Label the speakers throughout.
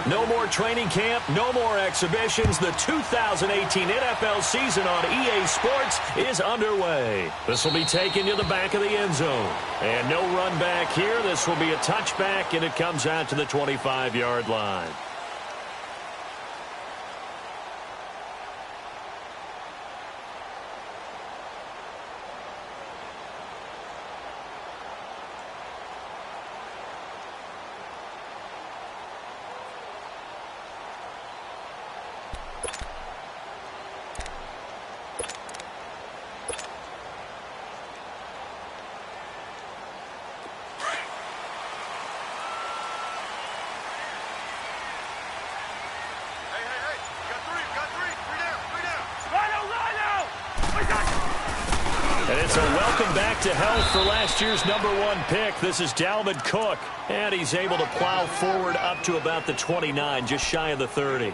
Speaker 1: No more training camp, no more exhibitions. The 2018 NFL season on EA Sports is underway. This will be taken to the back of the end zone. And no run back here. This will be a touchback, and it comes out to the 25-yard line.
Speaker 2: And it's a welcome back to health for last year's #1 pick. This is Dalvin Cook. And he's able to plow forward up to about the 29, just shy of the 30.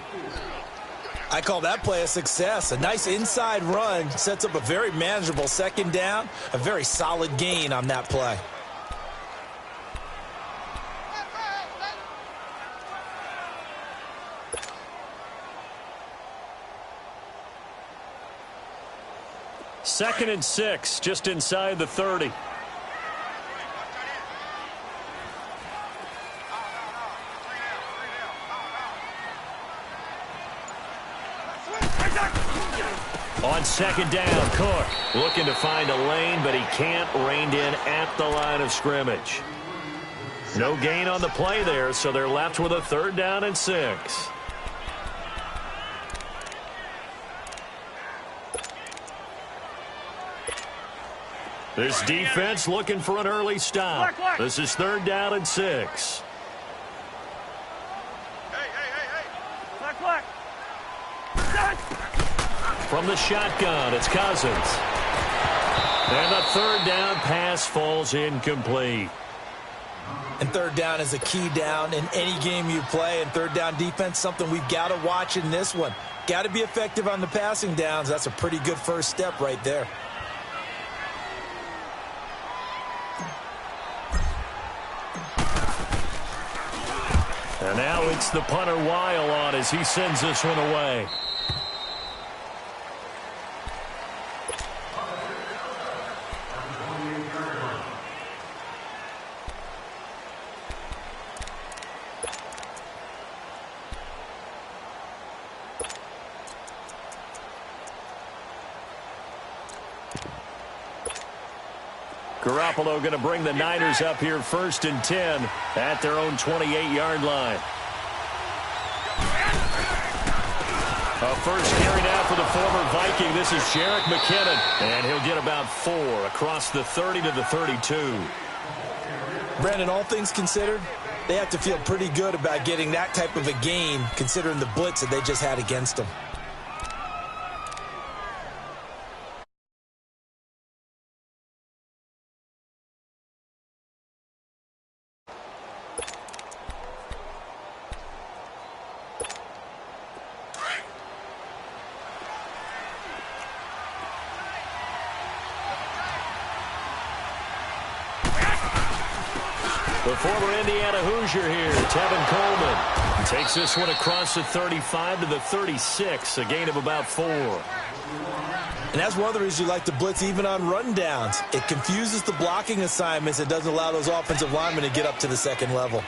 Speaker 3: I call that play a success. A nice inside run sets up a very manageable second down. A very solid gain on that play.
Speaker 2: Second and 6, just inside the 30. On second down, Cook looking to find a lane, but he can't. Reined in at the line of scrimmage. No gain on the play there, so they're left with a 3rd down and 6. This defense looking for an early stop. This is 3rd down and 6. From the shotgun, it's Cousins. And the 3rd down pass falls incomplete.
Speaker 3: And 3rd down is a key down in any game you play. And 3rd down defense, something we've got to watch in this one. Got to be effective on the passing downs. That's a pretty good first step right there.
Speaker 2: And now it's the punter Weil on as he sends this one away. Garoppolo going to bring the Niners up here 1st and 10 at their own 28-yard line. A first carry now for the former Viking. This is Jerick McKinnon, and he'll get about 4 across the 30 to the 32.
Speaker 3: Brandon, all things considered, they have to feel pretty good about getting that type of a gain considering the blitz that they just had against them.
Speaker 2: The former Indiana Hoosier here, Tevin Coleman, takes this one across the 35 to the 36, a gain of about 4.
Speaker 3: And that's one of the reasons you like to blitz even on rundowns. It confuses the blocking assignments. It doesn't allow those offensive linemen to get up to the second level.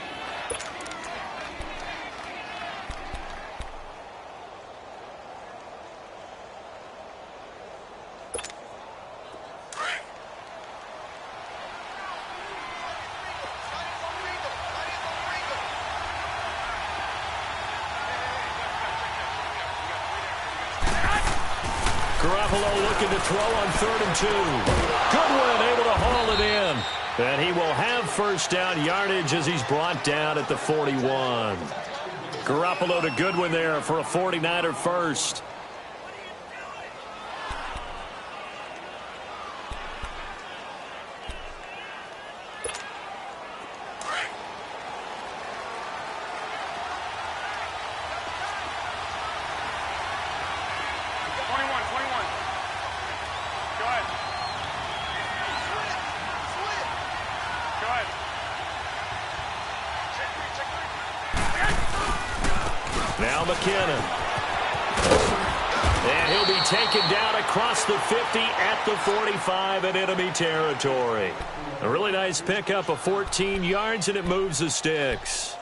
Speaker 2: Garoppolo looking to throw on 3rd and 2. Goodwin able to haul it in. And he will have first down yardage as he's brought down at the 41. Garoppolo to Goodwin there for a 49er first. Now McKinnon. And he'll be taken down across the 50 at the 45 in enemy territory. A really nice pickup of 14 yards, and it moves the sticks.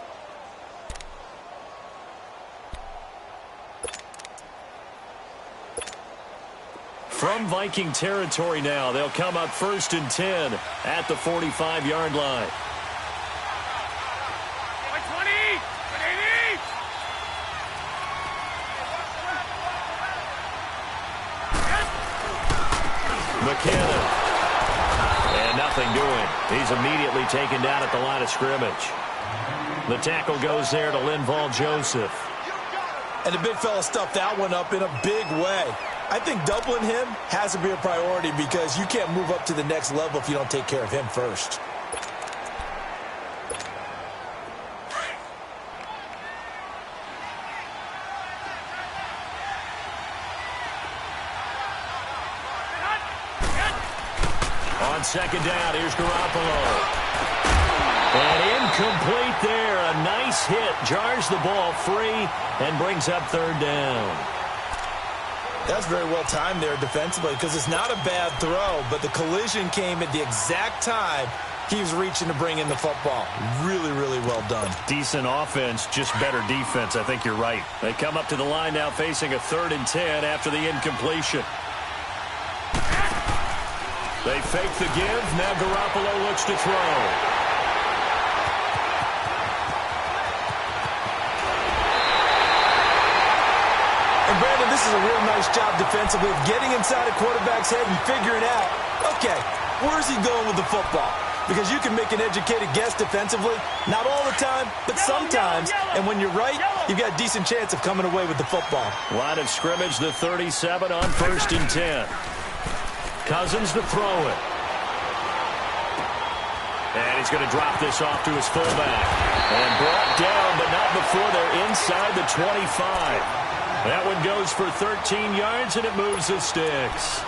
Speaker 2: From Viking territory now, they'll come up 1st and 10 at the 45-yard line. McKinnon. And nothing doing. He's immediately taken down at the line of scrimmage. The tackle goes there to Linval Joseph.
Speaker 3: And the big fella stuffed that one up in a big way. I think doubling him has to be a priority because you can't move up to the next level if you don't take care of him first.
Speaker 2: On 2nd down, here's Garoppolo. And incomplete there. A nice hit. Jars the ball free and brings up 3rd down.
Speaker 3: That's very well timed there defensively because it's not a bad throw, but the collision came at the exact time he was reaching to bring in the football. Really, really well done.
Speaker 2: Decent offense, just better defense. I think you're right. They come up to the line now facing a 3rd and 10 after the incompletion. They fake the give. Now Garoppolo looks to throw.
Speaker 3: And Brandon, this is a real nice job defensively of getting inside a quarterback's head and figuring out, okay, where's he going with the football? Because you can make an educated guess defensively, not all the time, but sometimes. And when you're right, you've got a decent chance of coming away with the football.
Speaker 2: Line of scrimmage, the 37 on 1st and 10. Cousins to throw it. And he's going to drop this off to his fullback. And brought down, but not before they're inside the 25. That one goes for 13 yards, and it moves the sticks.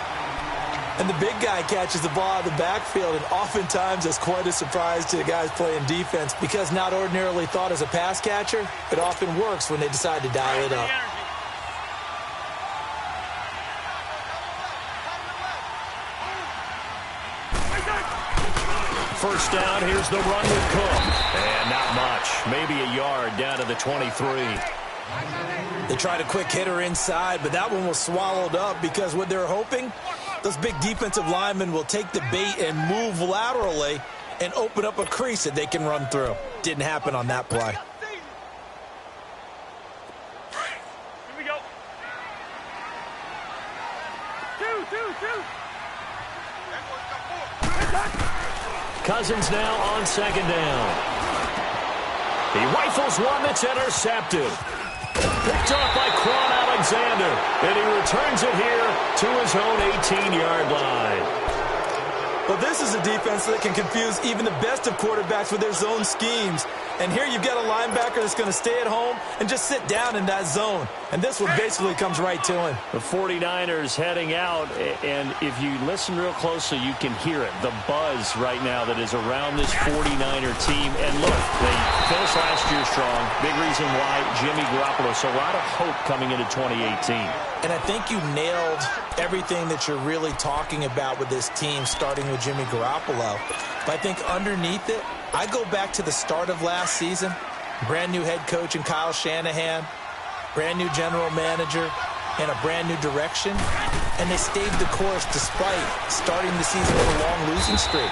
Speaker 3: And the big guy catches the ball out of the backfield, and oftentimes it's quite a surprise to the guys playing defense because not ordinarily thought as a pass catcher, it often works when they decide to dial it up.
Speaker 2: First down, here's the run with Cook. And not much, maybe a yard down to the 23.
Speaker 3: They tried a quick hitter inside, but that one was swallowed up because what they're hoping, those big defensive linemen will take the bait and move laterally and open up a crease that they can run through. Didn't happen on that play.
Speaker 4: Here we go. Two.
Speaker 2: Cousins now on 2nd down. He rifles one that's intercepted. Picked off by Quan Alexander. And he returns it here to his own 18-yard line.
Speaker 3: Well, this is a defense that can confuse even the best of quarterbacks with their zone schemes. And here you've got a linebacker that's going to stay at home and just sit down in that zone. And this one basically comes right to him.
Speaker 2: The 49ers heading out, and if you listen real closely, you can hear it. The buzz right now that is around this 49er team. And look, they finished last year strong. Big reason why, Jimmy Garoppolo. So a lot of hope coming into 2018.
Speaker 3: And I think you nailed everything that you're really talking about with this team, starting with Jimmy Garoppolo. But I think underneath it, I go back to the start of last season, brand new head coach in Kyle Shanahan, brand new general manager, and a brand new direction. And they stayed the course despite starting the season with a long losing streak.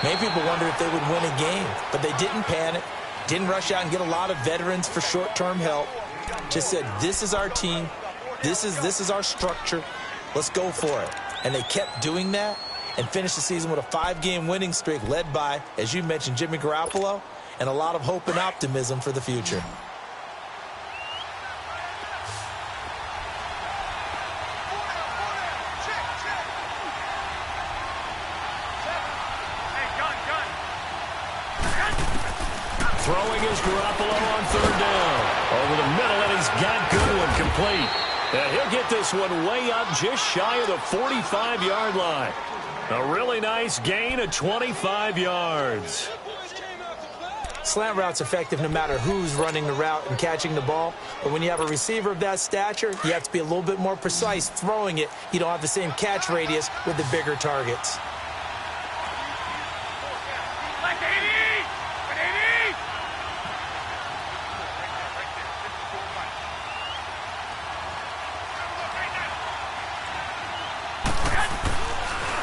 Speaker 3: Many people wondered if they would win a game, but they didn't panic, didn't rush out and get a lot of veterans for short-term help. Just said, this is our team. This is our structure. Let's go for it. And they kept doing that and finished the season with a 5-game winning streak led by, as you mentioned, Jimmy Garoppolo, and a lot of hope and optimism for the future.
Speaker 2: Throwing is Garoppolo on 3rd down. Over the middle, and he's got Goodwin complete. And he'll get this one way up just shy of the 45-yard line. A really nice gain of 25 yards.
Speaker 3: Slant route's effective no matter who's running the route and catching the ball. But when you have a receiver of that stature, you have to be a little bit more precise throwing it. You don't have the same catch radius with the bigger targets.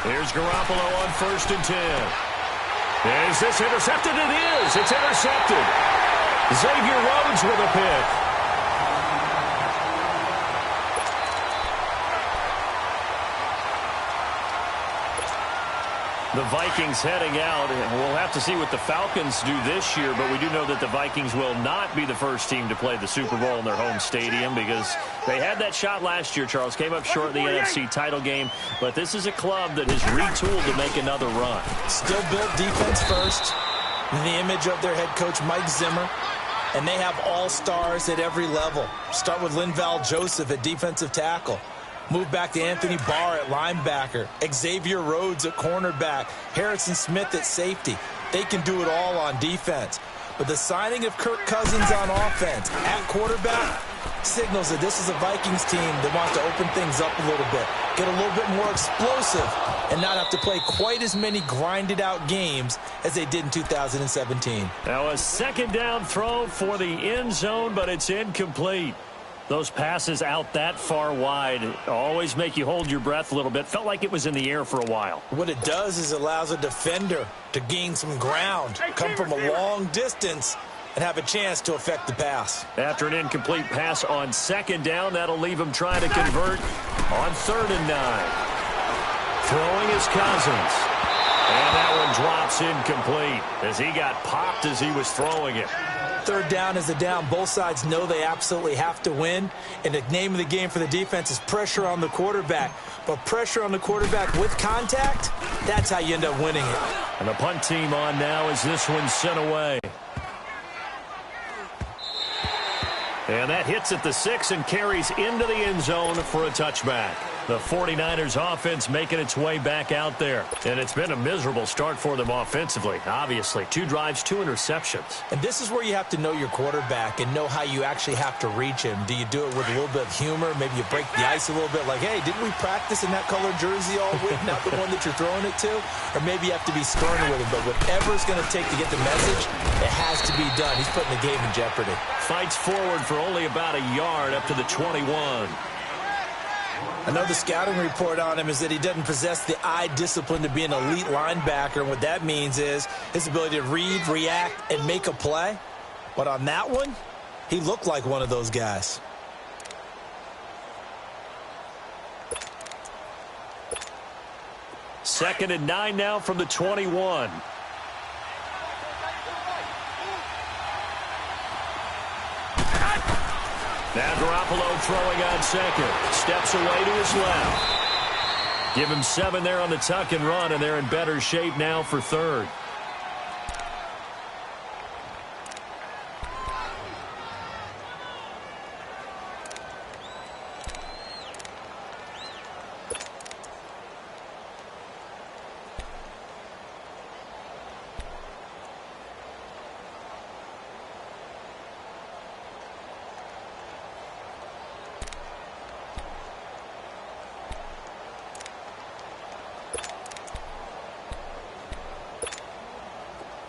Speaker 2: Here's Garoppolo on 1st and 10. Is this intercepted? It is. It's intercepted. Xavier Rhodes with a pick. The Vikings heading out. We'll have to see what the Falcons do this year, but we do know that the Vikings will not be the first team to play the Super Bowl in their home stadium because they had that shot last year, Charles. Came up short in the NFC title game, but this is a club that has retooled to make another run.
Speaker 3: Still built defense first, in the image of their head coach, Mike Zimmer, and they have all-stars at every level. Start with Linval Joseph at defensive tackle. Move back to Anthony Barr at linebacker. Xavier Rhodes at cornerback. Harrison Smith at safety. They can do it all on defense. But the signing of Kirk Cousins on offense at quarterback signals that this is a Vikings team that wants to open things up a little bit, get a little bit more explosive, and not have to play quite as many grinded-out games as they did in 2017.
Speaker 2: Now a second down throw for the end zone, but it's incomplete. Those passes out that far wide always make you hold your breath a little bit. Felt like it was in the air for a while.
Speaker 3: What it does is allows a defender to gain some ground, come from a long distance, and have a chance to affect the pass.
Speaker 2: After an incomplete pass on second down, that'll leave him trying to convert on 3rd and 9. Throwing is Cousins. And that one drops incomplete as he got popped as he was throwing it.
Speaker 3: 3rd down is a down. Both sides know they absolutely have to win. And the name of the game for the defense is pressure on the quarterback. But pressure on the quarterback with contact, that's how you end up winning it.
Speaker 2: And the punt team on now as this one's sent away. And that hits at the 6 and carries into the end zone for a touchback. The 49ers offense making its way back out there. And it's been a miserable start for them offensively, obviously. 2 drives, 2 interceptions.
Speaker 3: And this is where you have to know your quarterback and know how you actually have to reach him. Do you do it with a little bit of humor? Maybe you break the ice a little bit like, hey, didn't we practice in that colored jersey all week, not the one that you're throwing it to? Or maybe you have to be stern with him. But whatever it's going to take to get the message, it has to be done. He's putting the game in jeopardy.
Speaker 2: Fights forward for only about a yard up to the 21.
Speaker 3: I know the scouting report on him is that he doesn't possess the eye discipline to be an elite linebacker. And what that means is his ability to read, react, and make a play. But on that one, he looked like one of those guys.
Speaker 2: Second and 9 now from the 21. Now Garoppolo throwing on second. Steps away to his left. Give him 7 there on the tuck and run, and they're in better shape now for 3rd.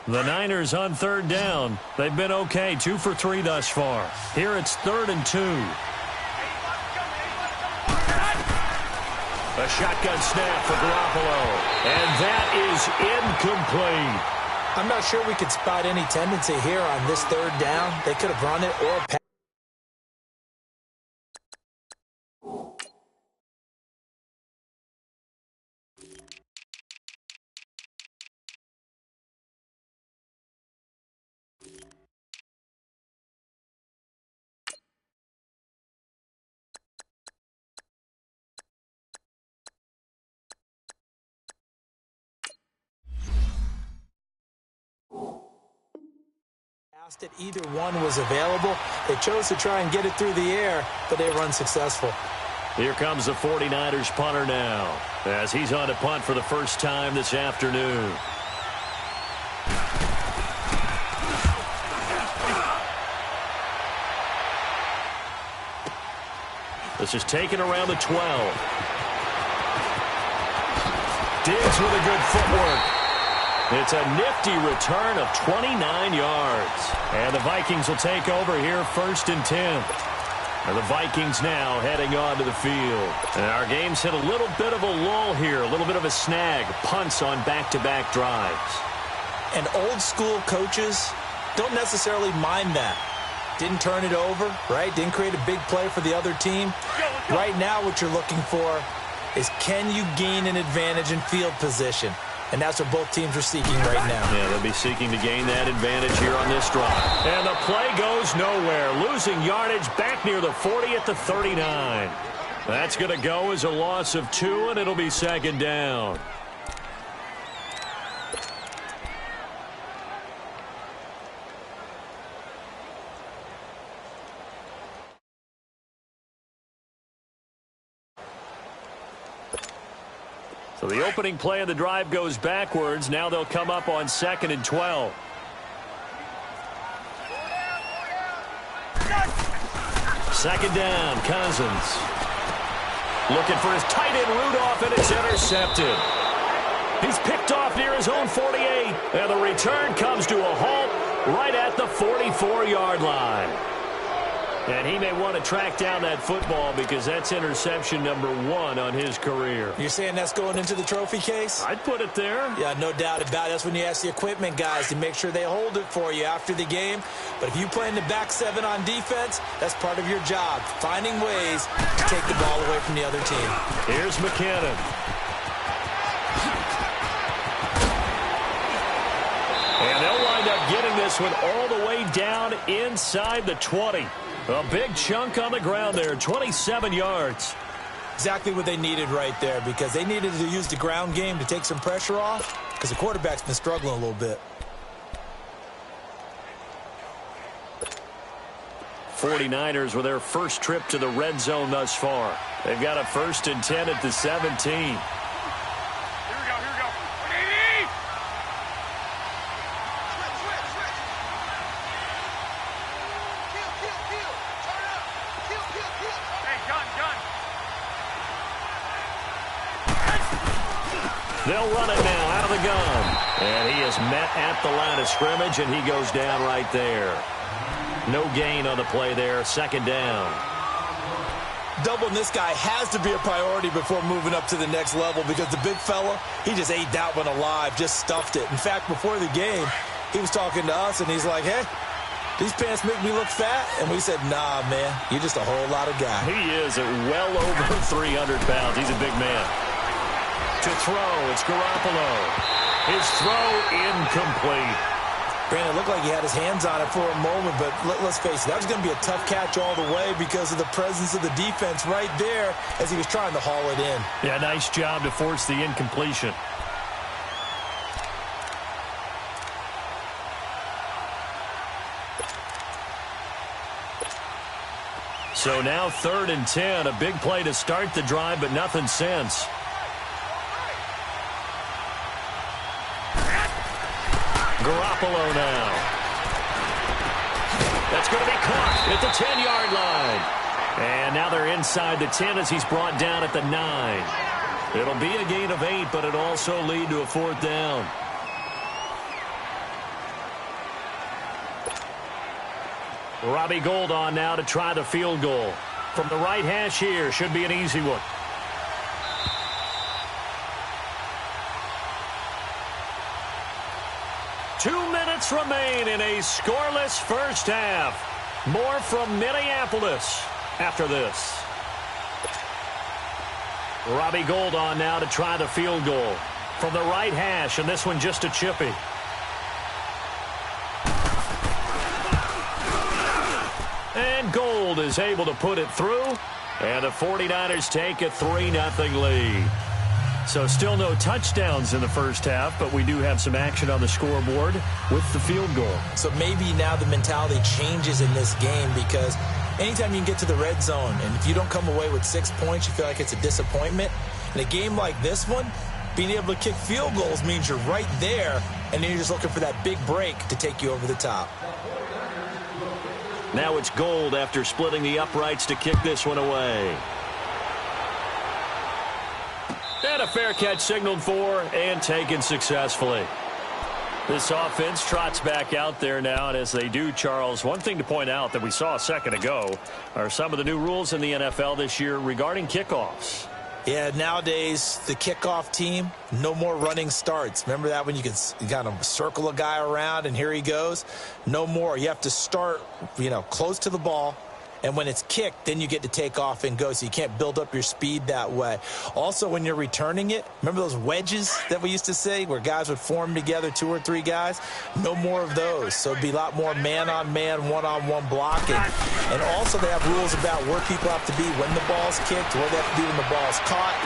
Speaker 2: The Niners on 3rd down. They've been okay, 2 for 3 thus far. Here it's 3rd and 2. A shotgun snap for Garoppolo. And that is incomplete.
Speaker 3: I'm not sure we could spot any tendency here on this 3rd down. They could have run it or passed. That either one was available. They chose to try and get it through the air, but they were unsuccessful.
Speaker 2: Here comes the 49ers punter now as he's on to punt for the first time this afternoon. This is taken around the 12. Diggs with a good footwork. It's a nifty return of 29 yards. And the Vikings will take over here 1st and 10. And the Vikings now heading onto the field. And our game's hit a little bit of a lull here, a little bit of a snag. Punts on back-to-back drives.
Speaker 3: And old-school coaches don't necessarily mind that. Didn't turn it over, right? Didn't create a big play for the other team. Right now what you're looking for is, can you gain an advantage in field position? And that's what both teams are seeking right now.
Speaker 2: Yeah, they'll be seeking to gain that advantage here on this drive. And the play goes nowhere. Losing yardage back near the 40 at the 39. That's going to go as a loss of 2, and it'll be 2nd down. So the opening play of the drive goes backwards. Now they'll come up on 2nd and 12. Second down, Cousins. Looking for his tight end, Rudolph, and it's intercepted. He's picked off near his own 48. And the return comes to a halt right at the 44-yard line. And he may want to track down that football because that's interception number 1 on his career.
Speaker 3: You're saying that's going into the trophy case?
Speaker 2: I'd put it there.
Speaker 3: Yeah, no doubt about it. That's when you ask the equipment guys to make sure they hold it for you after the game. But if you play in the back 7 on defense, that's part of your job, finding ways to take the ball away from the other team.
Speaker 2: Here's McKinnon. And they'll wind up getting this one all the way down inside the 20. A big chunk on the ground there, 27 yards.
Speaker 3: Exactly what they needed right there, because they needed to use the ground game to take some pressure off, because the quarterback's been struggling a little bit.
Speaker 2: 49ers with their first trip to the red zone thus far. They've got a 1st and 10 at the 17. They'll run it now out of the gun. And he is met at the line of scrimmage, and he goes down right there. No gain on the play there. 2nd down.
Speaker 3: Doubling this guy has to be a priority before moving up to the next level, because the big fella, he just ate that one alive, just stuffed it. In fact, before the game, he was talking to us, and he's like, hey, these pants make me look fat. And we said, nah, man, you're just a whole lot of guy.
Speaker 2: He is at well over 300 pounds. He's a big man. To throw, it's Garoppolo. His throw incomplete.
Speaker 3: Brandon, it looked like he had his hands on it for a moment, but let's face it, that was going to be a tough catch all the way because of the presence of the defense right there as he was trying to haul it in.
Speaker 2: Yeah, nice job to force the incompletion. So now 3rd and 10, a big play to start the drive, but nothing since. Garoppolo now. That's going to be caught at the 10-yard line. And now they're inside the 10 as he's brought down at the 9. It'll be a gain of 8, but it'll also lead to a 4th down. Robbie Gould on now to try the field goal. From the right hash here, should be an easy one. Two minutes remain in a scoreless first half. More from Minneapolis after this. Robbie Gould on now to try the field goal. From the right hash, and this one just a chippy. And Gould is able to put it through. And the 49ers take a 3-0 lead. So still no touchdowns in the first half, but we do have some action on the scoreboard with the field goal.
Speaker 3: So maybe now the mentality changes in this game, because anytime you can get to the red zone, and if you don't come away with 6 points, you feel like it's a disappointment. In a game like this one, being able to kick field goals means you're right there, and then you're just looking for that big break to take you over the top.
Speaker 1: Now it's Gold after splitting the uprights to kick this one away. And a fair catch signaled for and taken successfully. This offense trots back out there now, and as they do, Charles, one thing to point out that we saw a second ago are some of the new rules in the NFL this year regarding kickoffs.
Speaker 3: Yeah, nowadays, the kickoff team, no more running starts. Remember that when you kind of circle a guy around and here he goes? No more. You have to start, close to the ball. And when it's kicked, then you get to take off and go. So you can't build up your speed that way. Also, when you're returning it, remember those wedges that we used to say where guys would form together, 2 or 3 guys? No more of those. So it'd be a lot more man-on-man, one-on-one blocking. And also they have rules about where people have to be when the ball's kicked, where they have to be when the ball's caught.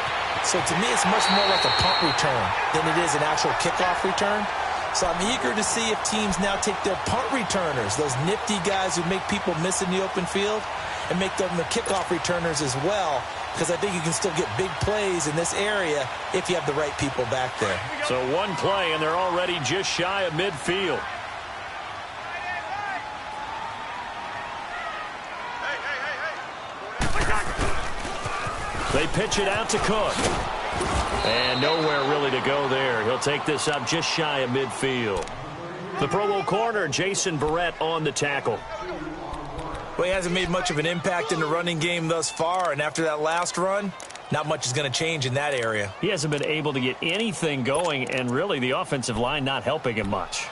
Speaker 3: So to me, it's much more like a punt return than it is an actual kickoff return. So I'm eager to see if teams now take their punt returners, those nifty guys who make people miss in the open field, and make them the kickoff returners as well, because I think you can still get big plays in this area if you have the right people back there.
Speaker 1: So one play, and they're already just shy of midfield. They pitch it out to Cook. And nowhere really to go there. He'll take this up just shy of midfield. The Pro Bowl corner, Jason Barrett, on the tackle.
Speaker 3: Well, he hasn't made much of an impact in the running game thus far, and after that last run, not much is going to change in that area.
Speaker 1: He hasn't been able to get anything going, and really the offensive line not helping him much.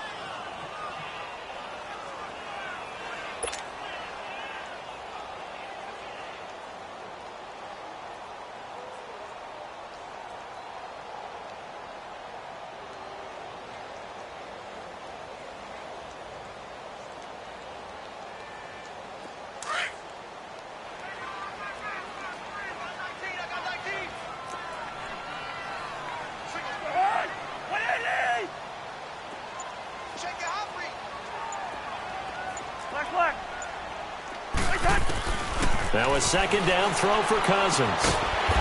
Speaker 1: Now a second down throw for Cousins.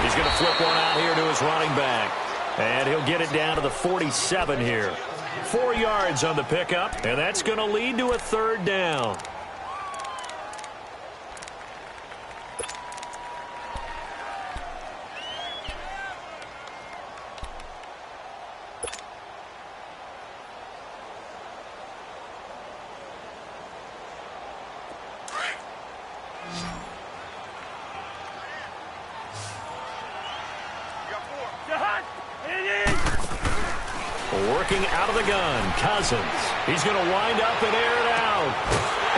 Speaker 1: He's going to flip one out here to his running back. And he'll get it down to the 47 here. 4 yards on the pickup, and that's going to lead to a third down. Working out of the gun, Cousins. He's going to wind up and air it out.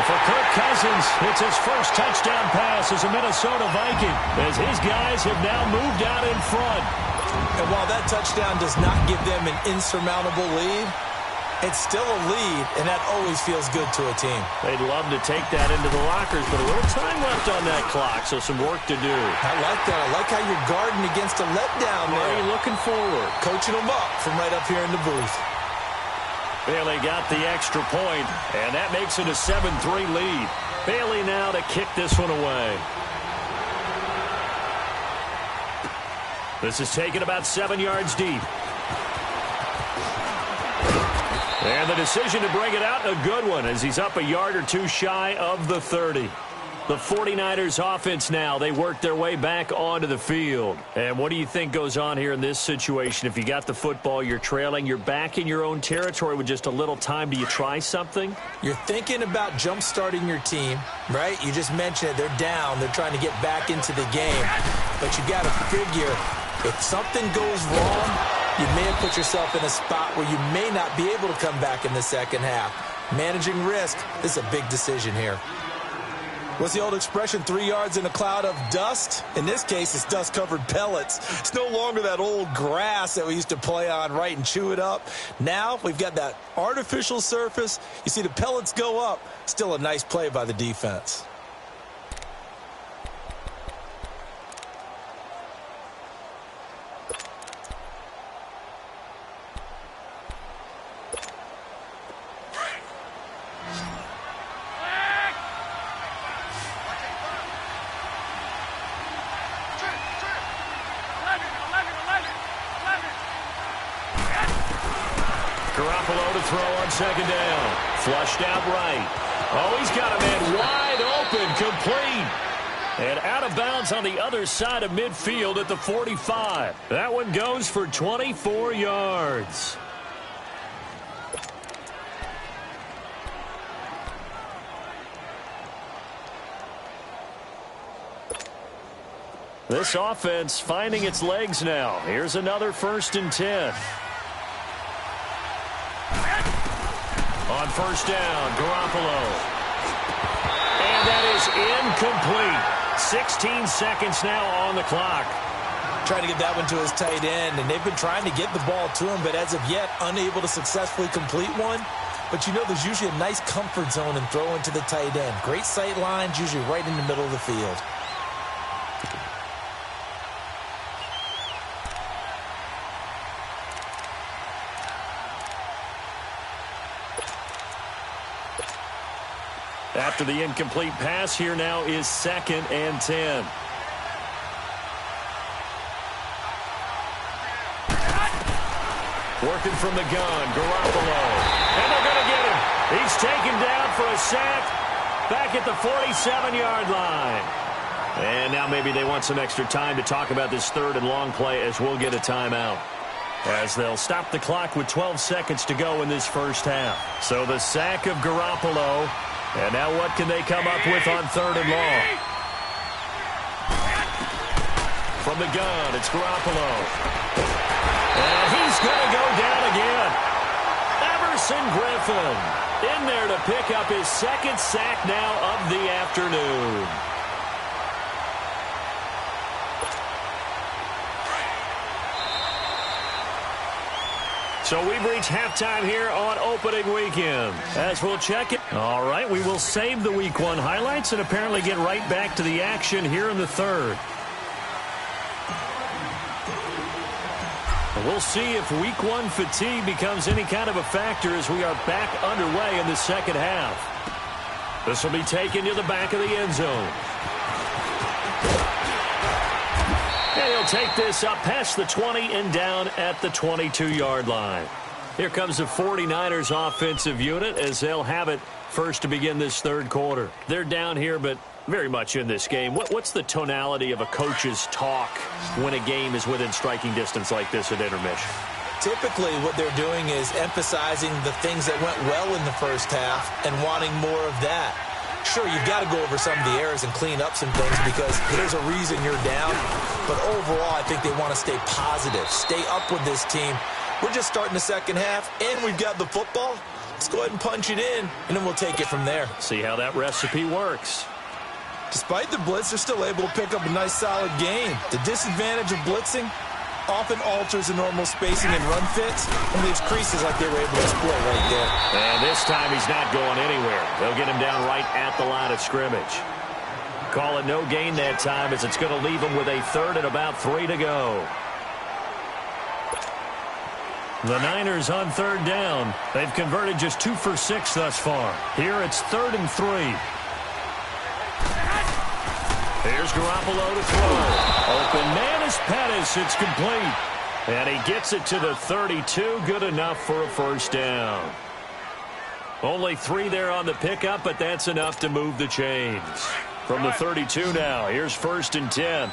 Speaker 1: For Kirk Cousins, it's his first touchdown pass as a Minnesota Viking, as his guys have now moved out in front.
Speaker 3: And while that touchdown does not give them an insurmountable lead, it's still a lead, and that always feels good to a team.
Speaker 1: They'd love to take that into the lockers, but a little time left on that clock, so some work to do.
Speaker 3: I like that. I like how you're guarding against a letdown there.
Speaker 1: Are you looking forward?
Speaker 3: Coaching them up from right up here in the booth.
Speaker 1: Bailey got the extra point, and that makes it a 7-3 lead. Bailey now to kick this one away. This is taken about 7 yards deep. And the decision to bring it out, a good one, as he's up a yard or two shy of the 30. The 49ers offense now, they work their way back onto the field. And what do you think goes on here in this situation? If you got the football, you're trailing, you're back in your own territory with just a little time. Do you try something?
Speaker 3: You're thinking about jump-starting your team, right? You just mentioned it. They're down. They're trying to get back into the game. But you got to figure, if something goes wrong, you may have put yourself in a spot where you may not be able to come back in the second half. Managing risk is a big decision here. What's the old expression, 3 yards in a cloud of dust? In this case, it's dust-covered pellets. It's no longer that old grass that we used to play on, right, and chew it up. Now we've got that artificial surface. You see the pellets go up. Still a nice play by the defense.
Speaker 1: Garoppolo to throw on second down. Flushed out right. Oh, he's got a man wide
Speaker 2: open, complete. And out of bounds on the other side of midfield at the 45. That one goes for 24 yards. This offense finding its legs now. Here's another 1st and 10. On 1st down, Garoppolo. And that is incomplete. 16 seconds now on the clock.
Speaker 3: Trying to get that one to his tight end, and they've been trying to get the ball to him, but as of yet, unable to successfully complete one. But you know there's usually a nice comfort zone in throwing to the tight end. Great sight lines, usually right in the middle of the field.
Speaker 2: After the incomplete pass, here now is 2nd and 10. Working from the gun, Garoppolo. And they're going to get him. He's taken down for a sack back at the 47-yard line. And now maybe they want some extra time to talk about this 3rd and long play as we'll get a timeout. As they'll stop the clock with 12 seconds to go in this first half. So the sack of Garoppolo. And now what can they come up with on 3rd and long? From the gun, it's Garoppolo. And he's going to go down again. Everson Griffin in there to pick up his 2nd sack now of the afternoon. So we've reached halftime here on opening weekend. As we'll check it. All right, we will save the Week 1 highlights and apparently get right back to the action here in the 3rd. We'll see if Week 1 fatigue becomes any kind of a factor as we are back underway in the 2nd half. This will be taken to the back of the end zone. And he'll take this up past the 20 and down at the 22-yard line. Here comes the 49ers offensive unit as they'll have it first to begin this 3rd quarter. They're down here, but very much in this game. What's the tonality of a coach's talk when a game is within striking distance like this at intermission?
Speaker 3: Typically, what they're doing is emphasizing the things that went well in the first half and wanting more of that. Sure, you've got to go over some of the errors and clean up some things because there's a reason you're down. But overall, I think they want to stay positive, stay up with this team. We're just starting the 2nd half, and we've got the football. Let's go ahead and punch it in, and then we'll take it from there.
Speaker 2: See how that recipe works.
Speaker 3: Despite the blitz, they're still able to pick up a nice, solid gain. The disadvantage of blitzing often alters the normal spacing and run fits and leaves creases like they were able to exploit right there.
Speaker 2: And this time he's not going anywhere. They'll get him down right at the line of scrimmage. Call it no gain that time as it's going to leave him with a 3rd and about 3 to go. The Niners on 3rd down. They've converted just 2 for 6 thus far. Here it's 3rd and 3. Here's Garoppolo to throw. Open man is Pettis. It's complete. And he gets it to the 32. Good enough for a 1st down. Only 3 there on the pickup, but that's enough to move the chains. From the 32 now, here's 1st and 10.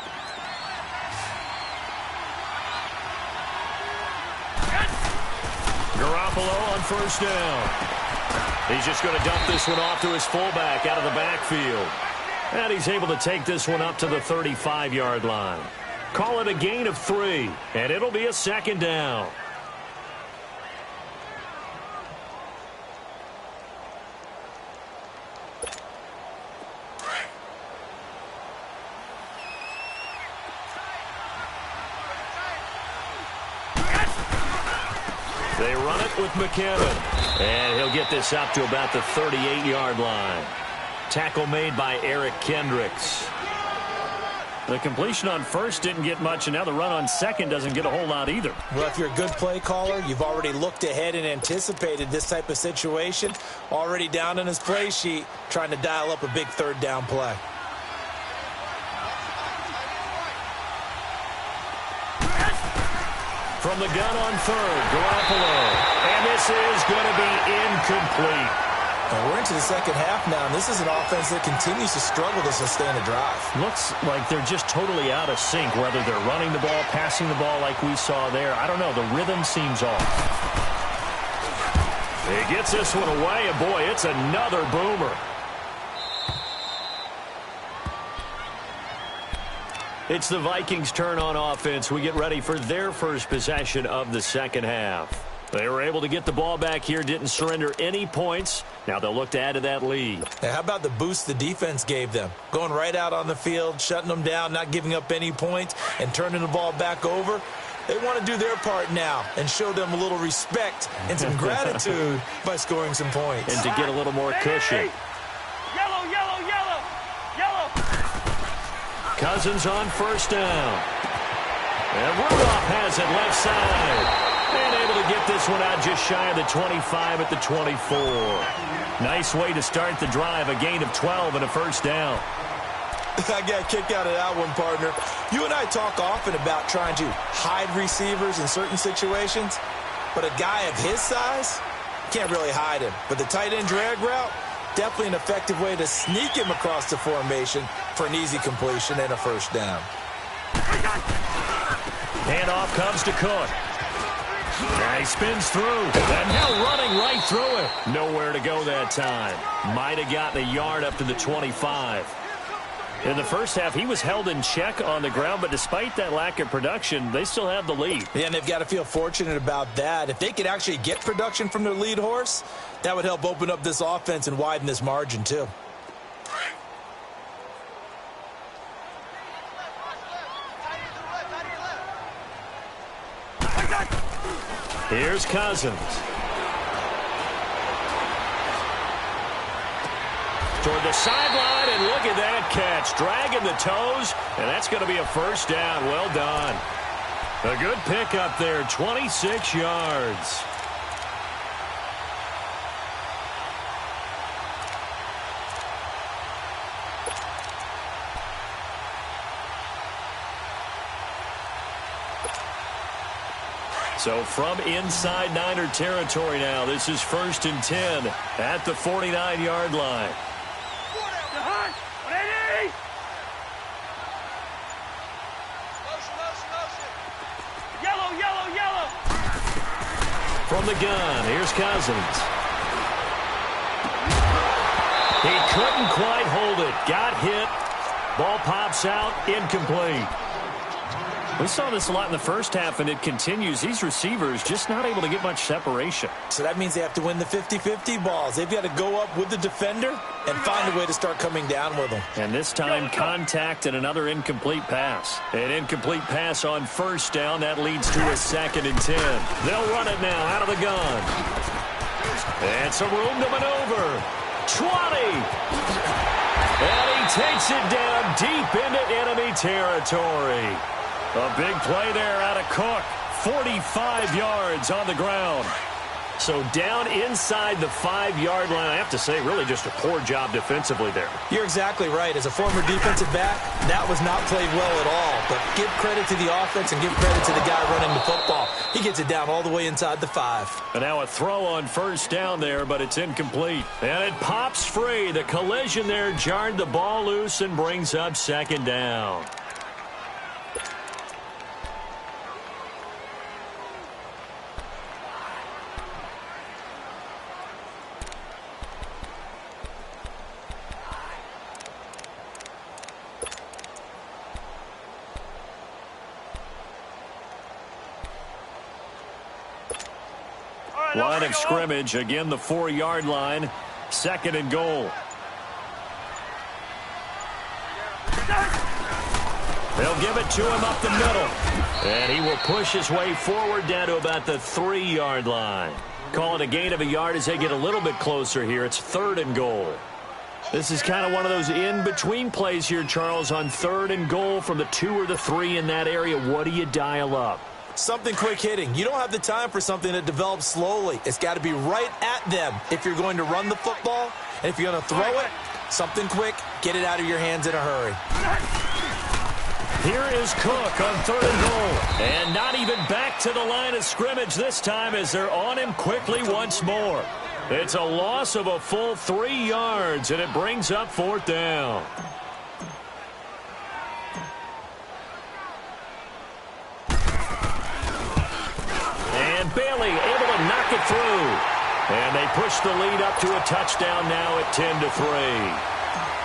Speaker 2: Garoppolo on 1st down. He's just going to dump this one off to his fullback out of the backfield. And he's able to take this one up to the 35-yard line. Call it a gain of 3, and it'll be a 2nd down. They run it with McKinnon. And he'll get this up to about the 38-yard line. Tackle made by Eric Kendricks. The completion on 1st didn't get much, and now the run on 2nd doesn't get a whole lot either.
Speaker 3: Well, if you're a good play caller, you've already looked ahead and anticipated this type of situation. Already down in his play sheet, trying to dial up a big 3rd down play.
Speaker 2: From the gun on 3rd, Garoppolo. And this is going to be incomplete.
Speaker 3: And we're into the second half now, and this is an offense that continues to struggle to sustain a drive.
Speaker 2: Looks like they're just totally out of sync, whether they're running the ball, passing the ball like we saw there. I don't know. The rhythm seems off.
Speaker 1: He gets this one away, and boy, it's another boomer. It's the Vikings' turn on offense. We get ready for their first possession of the second half. They were able to get the ball back here, didn't surrender any points. Now they'll look to add to that lead.
Speaker 3: Now, how about the boost the defense gave them? Going right out on the field, shutting them down, not giving up any points, and turning the ball back over. They want to do their part now and show them a little respect and some gratitude by scoring some points.
Speaker 1: And to get a little more cushion.
Speaker 4: Yellow, yellow, yellow, yellow.
Speaker 1: Cousins on first down. And Rudolph has it left side. And able to get this one out just shy of the 25 at the 24. Nice way to start the drive. A gain of 12 and a first down.
Speaker 3: I got a kick out of that one, partner. You and I talk often about trying to hide receivers in certain situations, but a guy of his size, can't really hide him. But the tight end drag route, definitely an effective way to sneak him across the formation for an easy completion and a first down.
Speaker 1: Handoff comes to Cook. And he spins through. And now running right through it. Nowhere to go that time. Might have gotten a yard up to the 25. In the first half, he was held in check on the ground, but despite that lack of production, they still have the lead.
Speaker 3: Yeah, and they've got to feel fortunate about that. If they could actually get production from their lead horse, that would help open up this offense and widen this margin, too.
Speaker 1: Here's Cousins. Toward the sideline, and look at that catch. Dragging the toes, and that's going to be a first down. Well done. A good pickup there, 26 yards. So from inside Niner territory now, this is 1st and 10 at the 49-yard line.
Speaker 4: Yellow, yellow, yellow.
Speaker 1: From the gun, here's Cousins. He couldn't quite hold it. Got hit. Ball pops out, incomplete. We saw this a lot in the first half, and it continues. These receivers just not able to get much separation.
Speaker 3: So that means they have to win the 50-50 balls. They've got to go up with the defender and find a way to start coming down with them.
Speaker 1: And this time, contact and another incomplete pass. An incomplete pass on first down. That leads to a 2nd and 10. They'll run it now out of the gun. And some room to maneuver. 20. And he takes it down deep into enemy territory. A big play there out of Cook. 45 yards on the ground. So down inside the 5-yard line. I have to say, really just a poor job defensively there.
Speaker 3: You're exactly right. As a former defensive back, that was not played well at all. But give credit to the offense and give credit to the guy running the football. He gets it down all the way inside the 5.
Speaker 1: And now a throw on first down there, but it's incomplete. And it pops free. The collision there jarred the ball loose and brings up 2nd down. Line of scrimmage, again the 4-yard line, 2nd and goal. They'll give it to him up the middle. And he will push his way forward down to about the 3-yard line. Call it a gain of a yard as they get a little bit closer here. It's 3rd and goal. This is kind of one of those in-between plays here, Charles, on 3rd and goal from the 2 or the 3 in that area. What do you dial up?
Speaker 3: Something quick hitting. You don't have the time for something that develops slowly. It's got to be right at them if you're going to run the football. And if you're going to throw it, something quick, get it out of your hands in a hurry.
Speaker 1: Here is Cook on 3rd and goal. And not even back to the line of scrimmage this time as they're on him quickly once more. It's a loss of a full 3 yards, and it brings up 4th down. And Bailey able to knock it through. And they push the lead up to a touchdown now at 10-3.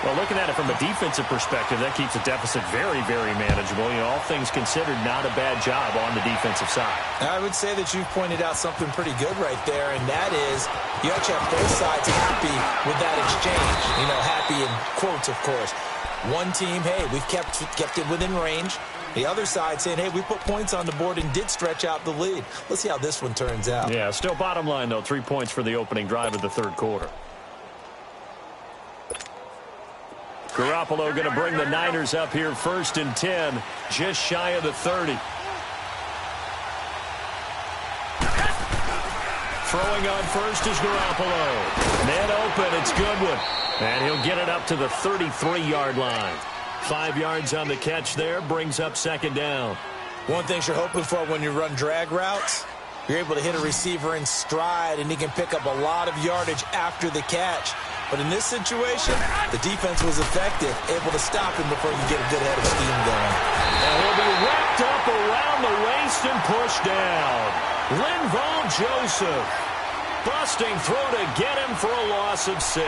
Speaker 2: Well, looking at it from a defensive perspective, that keeps the deficit very, very manageable. You know, all things considered, not a bad job on the defensive side.
Speaker 3: I would say that you've pointed out something pretty good right there, and that is you actually have both sides happy with that exchange. You know, happy in quotes, of course. One team, hey, we've kept it within range. The other side saying, hey, we put points on the board and did stretch out the lead. Let's see how this one turns out.
Speaker 2: Yeah, still bottom line, though, 3 points for the opening drive of the third quarter.
Speaker 1: Garoppolo going to bring the Niners up here 1st and 10, just shy of the 30. Throwing on first is Garoppolo. Net open, it's Goodwin. And he'll get it up to the 33-yard line. 5 yards on the catch there, brings up 2nd down.
Speaker 3: One thing you're hoping for when you run drag routes, you're able to hit a receiver in stride, and he can pick up a lot of yardage after the catch. But in this situation, the defense was effective, able to stop him before he could get a good head of steam going.
Speaker 1: And he'll be wrapped up around the waist and pushed down. Linval Joseph busting through to get him for a loss of 6.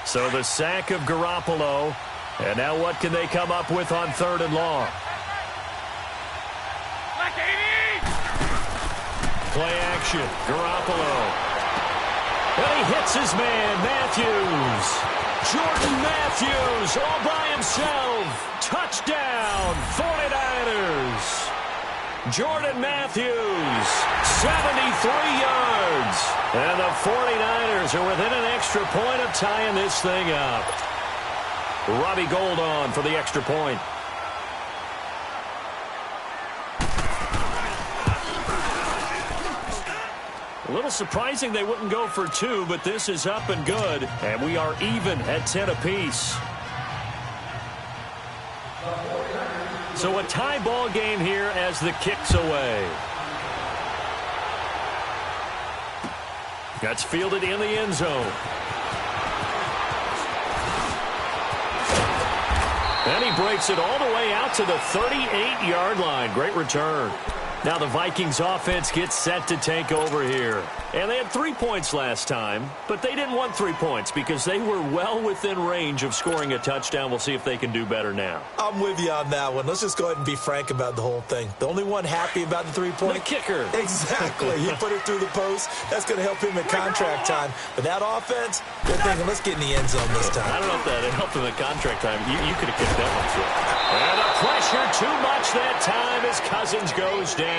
Speaker 1: So the sack of Garoppolo. And now what can they come up with on 3rd and long? Play action. Garoppolo. And he hits his man, Matthews. Jordan Matthews all by himself. Touchdown, 49ers. Jordan Matthews, 73 yards. And the 49ers are within an extra point of tying this thing up. Robbie Gould on for the extra point. A little surprising they wouldn't go for 2, but this is up and good. And we are even at 10 apiece. So a tie ball game here as the kick's away. That's fielded in the end zone. And he breaks it all the way out to the 38-yard line. Great return. Now the Vikings offense gets set to take over here. And they had 3 points last time, but they didn't want 3 points because they were well within range of scoring a touchdown. We'll see if they can do better now.
Speaker 3: I'm with you on that one. Let's just go ahead and be frank about the whole thing. The only one happy about the 3-point.
Speaker 1: The kicker.
Speaker 3: Exactly. He put it through the post. That's going to help him in contract time. But that offense, they're thinking, let's get in the end zone this time.
Speaker 1: I don't know if that helped him in contract time. You could have kicked that one through. And the pressure too much that time as Cousins goes down.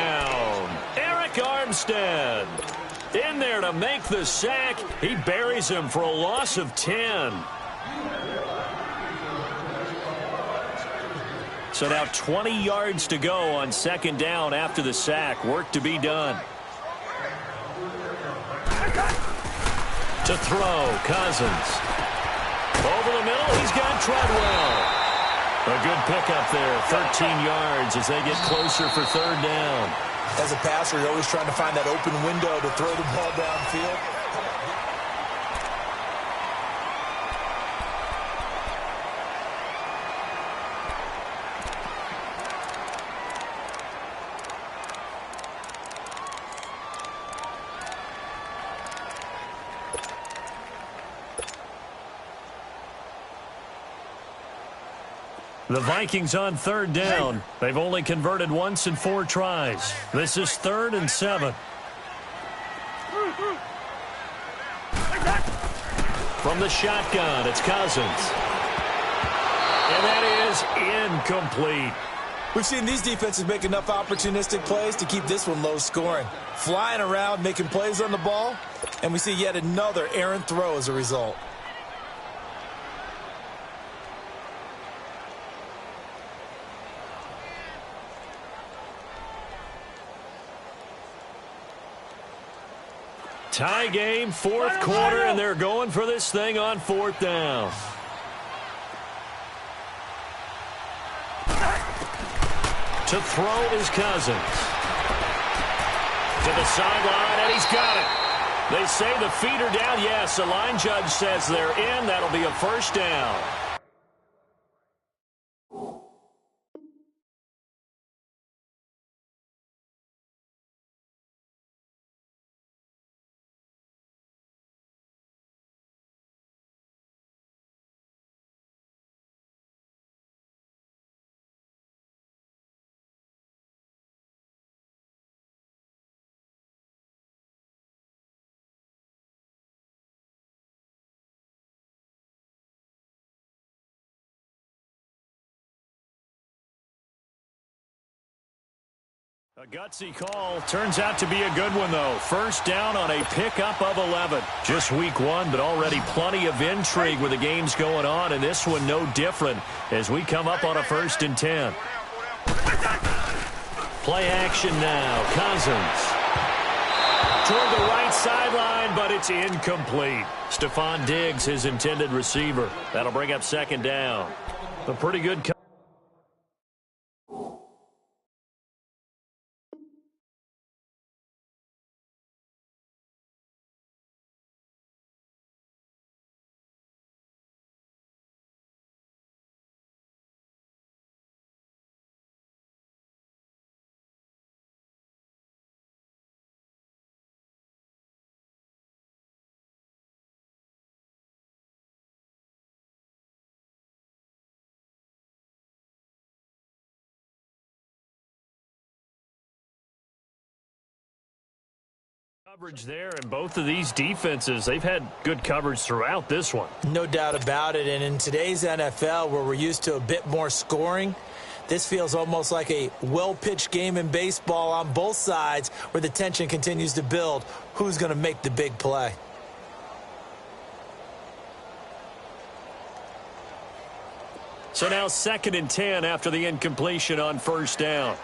Speaker 1: Eric Armstead in there to make the sack. He buries him for a loss of 10. So now 20 yards to go on 2nd down after the sack. Work to be done. To throw, Cousins. Over the middle, he's got Treadwell. A good pickup there, 13 yards as they get closer for 3rd down.
Speaker 3: As a passer, you're always trying to find that open window to throw the ball downfield.
Speaker 1: The Vikings on 3rd down. They've only converted once in 4 tries. This is 3rd and 7. From the shotgun, it's Cousins. And that is incomplete.
Speaker 3: We've seen these defenses make enough opportunistic plays to keep this one low scoring. Flying around, making plays on the ball, and we see yet another errant throw as a result.
Speaker 2: Tie game, fourth quarter, and they're going for this thing on fourth down. To throw is Cousins. To the sideline, and he's got it. They say the feet are down. Yes, the line judge says they're in. That'll be a first down. A gutsy call. Turns out to be a good one, though. First down on a pickup of 11. Just week one, but already plenty of intrigue with the games going on, and this one no different as we come up on a 1st and 10. Play action now. Cousins. Toward the right sideline, but it's incomplete. Stephon Diggs, his intended receiver. That'll bring up 2nd down. A pretty good coverage there, and both of these defenses, they've had good coverage throughout this one.
Speaker 3: No doubt about it, and in today's NFL, where we're used to a bit more scoring, this feels almost like a well-pitched game in baseball on both sides where the tension continues to build. Who's going to make the big play?
Speaker 2: So now 2nd and 10 after the incompletion on 1st down.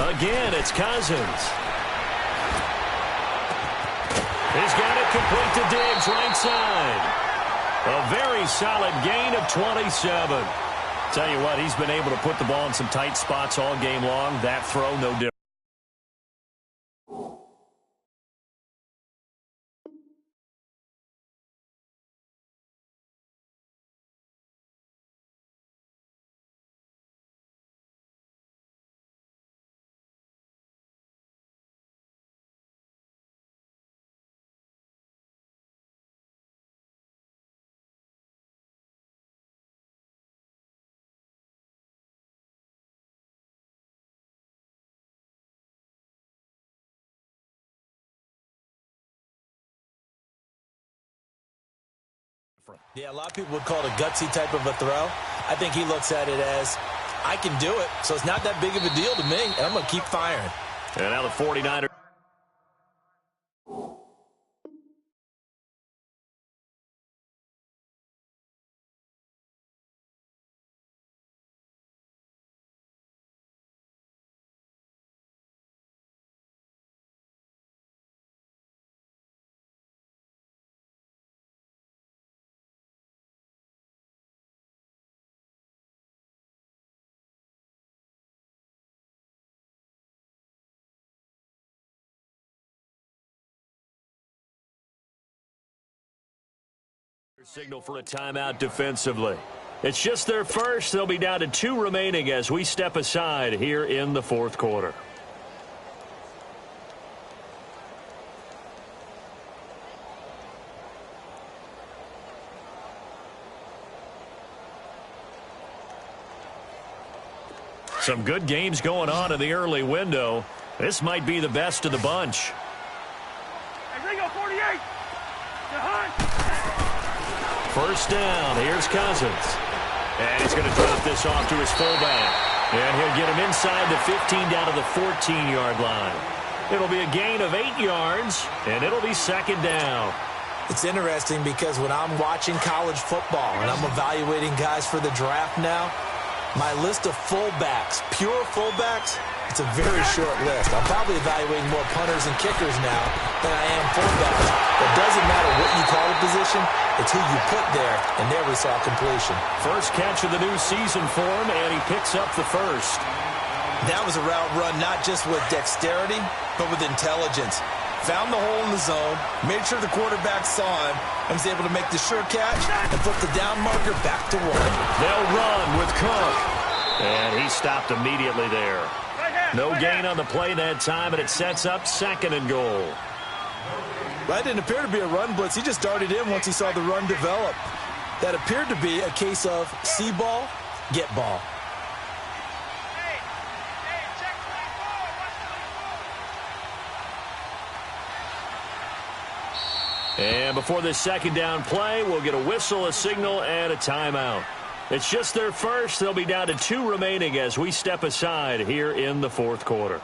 Speaker 2: Again, it's Cousins. He's got it complete to Diggs, right side. A very solid gain of 27. Tell you what, he's been able to put the ball in some tight spots all game long. That throw, no different.
Speaker 3: Yeah, a lot of people would call it a gutsy type of a throw. I think he looks at it as, I can do it, so it's not that big of a deal to me, and I'm going to keep firing.
Speaker 2: And now the 49ers. Signal for a timeout defensively. It's just their first. They'll be down to 2 remaining as we step aside here in the 4th quarter. Some good games going on in the early window. This might be the best of the bunch.
Speaker 4: Hey, Ringo, 48. The hunt.
Speaker 2: First down. Here's Cousins. And he's going to drop this off to his fullback. And he'll get him inside the 15 down to the 14-yard line. It'll be a gain of 8 yards, and it'll be 2nd down.
Speaker 3: It's interesting because when I'm watching college football and I'm evaluating guys for the draft now, my list of fullbacks, pure fullbacks, it's a very short list. I'm probably evaluating more punters and kickers now than I am fullbacks. It doesn't matter what you call the position, it's who you put there, and there we saw completion.
Speaker 2: First catch of the new season for him, and he picks up the first.
Speaker 3: That was a route run not just with dexterity, but with intelligence. Found the hole in the zone, made sure the quarterback saw him, and was able to make the sure catch and flip the down marker back to 1.
Speaker 2: They'll run with Cook. And he stopped immediately there. No gain on the play that time, and it sets up 2nd and goal.
Speaker 3: That didn't appear to be a run blitz. He just darted in once he saw the run develop. That appeared to be a case of see ball, get ball.
Speaker 2: And before this 2nd down play, we'll get a whistle, a signal, and a timeout. It's just their first. They'll be down to 2 remaining as we step aside here in the 4th quarter.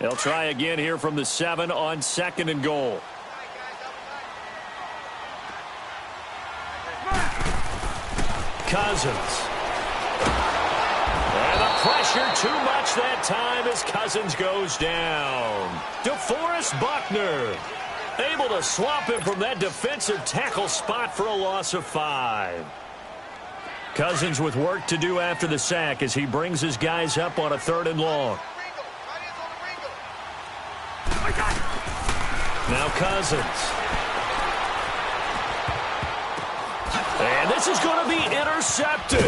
Speaker 2: They'll try again here from the 7 on 2nd and goal. Cousins. And the pressure too much that time as Cousins goes down. DeForest Buckner able to swap him from that defensive tackle spot for a loss of 5. Cousins with work to do after the sack as he brings his guys up on a 3rd and long. Now Cousins. And this is going to be intercepted.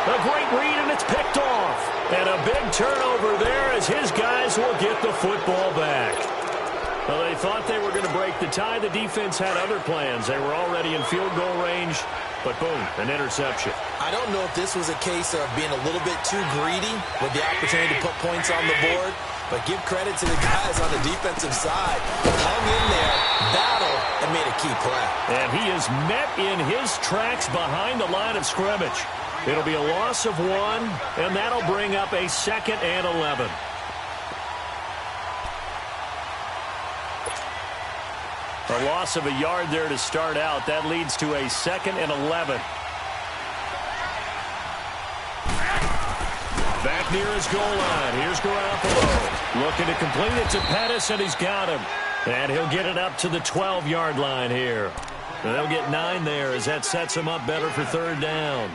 Speaker 2: A great read, and it's picked off. And a big turnover there as his guys will get the football back. Well, they thought they were going to break the tie. The defense had other plans. They were already in field goal range, but boom, an interception.
Speaker 3: I don't know if this was a case of being a little bit too greedy with the opportunity to put points on the board, but give credit to the guys on the defensive side. Hung in there, battled, and made a key play.
Speaker 2: And he is met in his tracks behind the line of scrimmage. It'll be a loss of 1, and that'll bring up a 2nd and 11. A loss of a yard there to start out. That leads to a 2nd and 11. Back near his goal line. Here's Garoppolo. Looking to complete it to Pettis, and he's got him. And he'll get it up to the 12-yard line here. And they'll get 9 there as that sets him up better for 3rd down.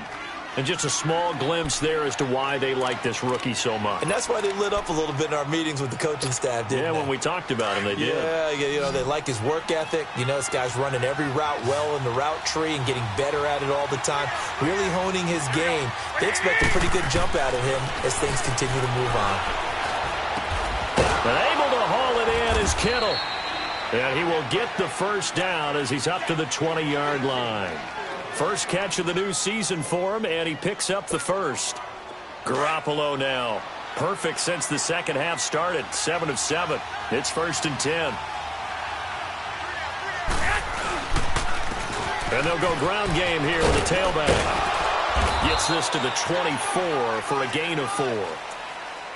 Speaker 2: And just a small glimpse there as to why they like this rookie so much.
Speaker 3: And that's why they lit up a little bit in our meetings with the coaching staff, didn't they?
Speaker 2: Yeah, when we talked about him, they did.
Speaker 3: Yeah, you know, they like his work ethic. You know, this guy's running every route well in the route tree and getting better at it all the time, really honing his game. They expect a pretty good jump out of him as things continue to move on.
Speaker 2: But able to haul it in is Kittle. And he will get the first down as he's up to the 20-yard line. First catch of the new season for him, and he picks up the first. Garoppolo now. Perfect since the second half started. 7 of 7. It's 1st and 10. And they'll go ground game here with a tailback. Gets this to the 24 for a gain of 4.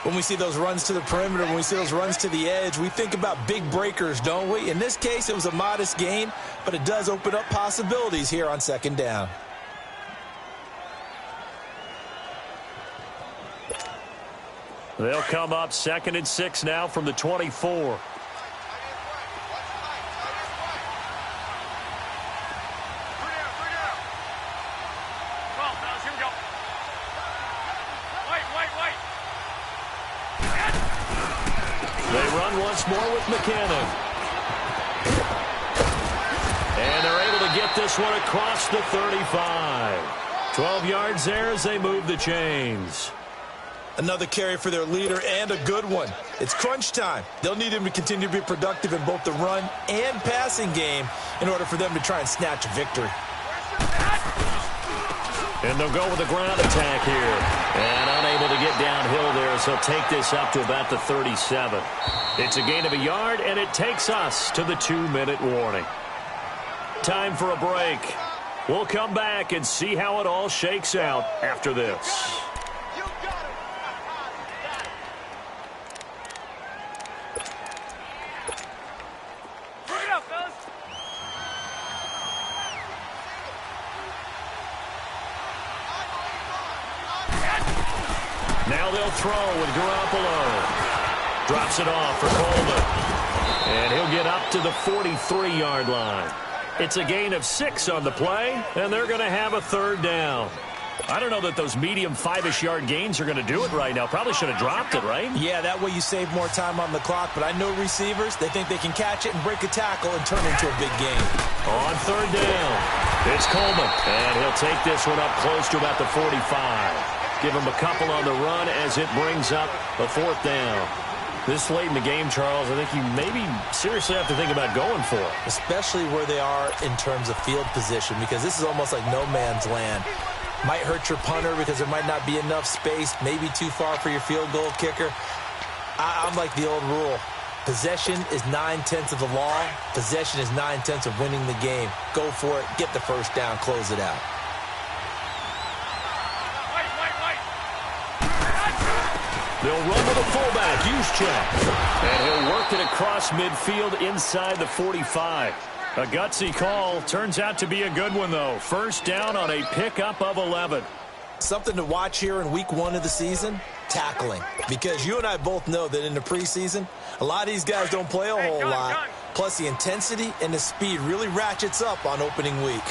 Speaker 3: When we see those runs to the perimeter, when we see those runs to the edge, we think about big breakers, don't we? In this case, it was a modest gain, but it does open up possibilities here on 2nd down.
Speaker 2: They'll come up 2nd and 6 now from the 24. They run once more with McKinnon. And they're able to get this one across the 35. 12 yards there as they move the chains.
Speaker 3: Another carry for their leader, and a good one. It's crunch time. They'll need him to continue to be productive in both the run and passing game in order for them to try and snatch a victory.
Speaker 2: And they'll go with a ground attack here. And unable to get downhill there, so he'll take this up to about the 37. It's a gain of a yard, and it takes us to the 2-minute warning.
Speaker 1: Time for a break. We'll come back and see how it all shakes out after this. Now they'll throw with Garoppolo. Drops it off for Coleman. And he'll get up to the 43-yard line. It's a gain of 6 on the play, and they're going to have a third down. I don't know that those medium 5-ish yard gains are going to do it right now. Probably should have dropped it, right?
Speaker 3: Yeah, that way you save more time on the clock. But I know receivers, they think they can catch it and break a tackle and turn it into a big game.
Speaker 1: On third down, it's Coleman. And he'll take this one up close to about the 45. Give him a couple on the run as it brings up the fourth down. This late in the game, Charles, I think you maybe seriously have to think about going for it.
Speaker 3: Especially where they are in terms of field position, because this is almost like no man's land. Might hurt your punter because there might not be enough space, maybe too far for your field goal kicker. I'm like the old rule. Possession is 9/10 of the law. Possession is 9/10 of winning the game. Go for it, get the first down, close it out.
Speaker 1: They'll run with a fullback, Juszczyk. And he'll work it across midfield inside the 45. A gutsy call. Turns out to be a good one, though. First down on a pickup of 11.
Speaker 3: Something to watch here in week 1 of the season, tackling. Because you and I both know that in the preseason, a lot of these guys don't play a whole lot. Plus, the intensity and the speed really ratchets up on opening week.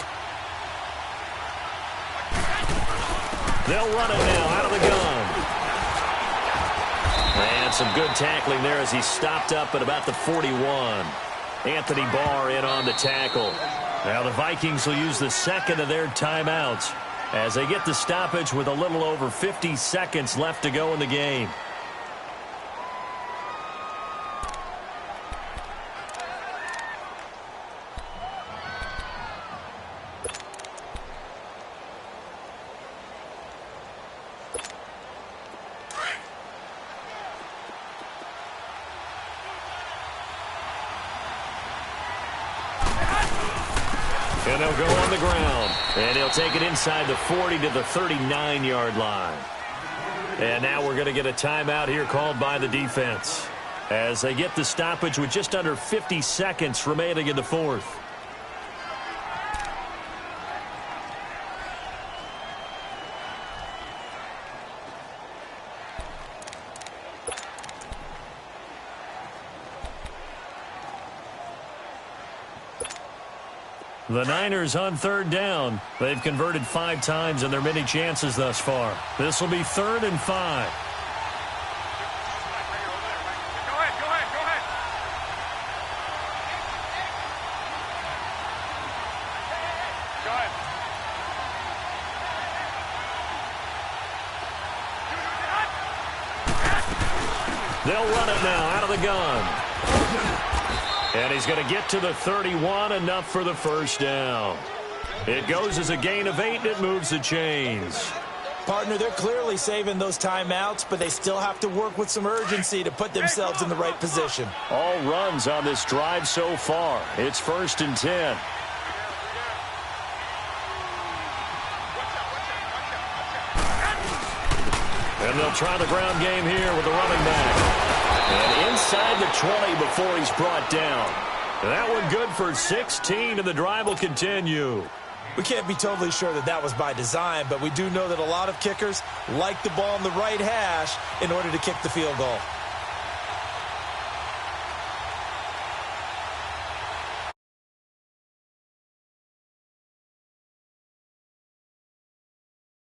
Speaker 1: They'll run it now out of the gun. And some good tackling there as he stopped up at about the 41. Anthony Barr in on the tackle. Now the Vikings will use the second of their timeouts as they get the stoppage with a little over 50 seconds left to go in the game. And they'll go on the ground. And he'll take it inside the 40 to the 39-yard line. And now we're going to get a timeout here called by the defense as they get the stoppage with just under 50 seconds remaining in the fourth. The Niners on third down. They've converted 5 times in their many chances thus far. This will be 3rd and 5.
Speaker 4: Go ahead.
Speaker 1: They'll run it now out of the gun. And he's going to get to the 31, enough for the first down. It goes as a gain of 8, and it moves the chains.
Speaker 3: Partner, they're clearly saving those timeouts, but they still have to work with some urgency to put themselves in the right position.
Speaker 1: All runs on this drive so far. It's 1st and 10. And they'll try the ground game here with the running back. And inside the 20 before he's brought down. That one good for 16, and the drive will continue.
Speaker 3: We can't be totally sure that that was by design, but we do know that a lot of kickers like the ball in the right hash in order to kick the field goal.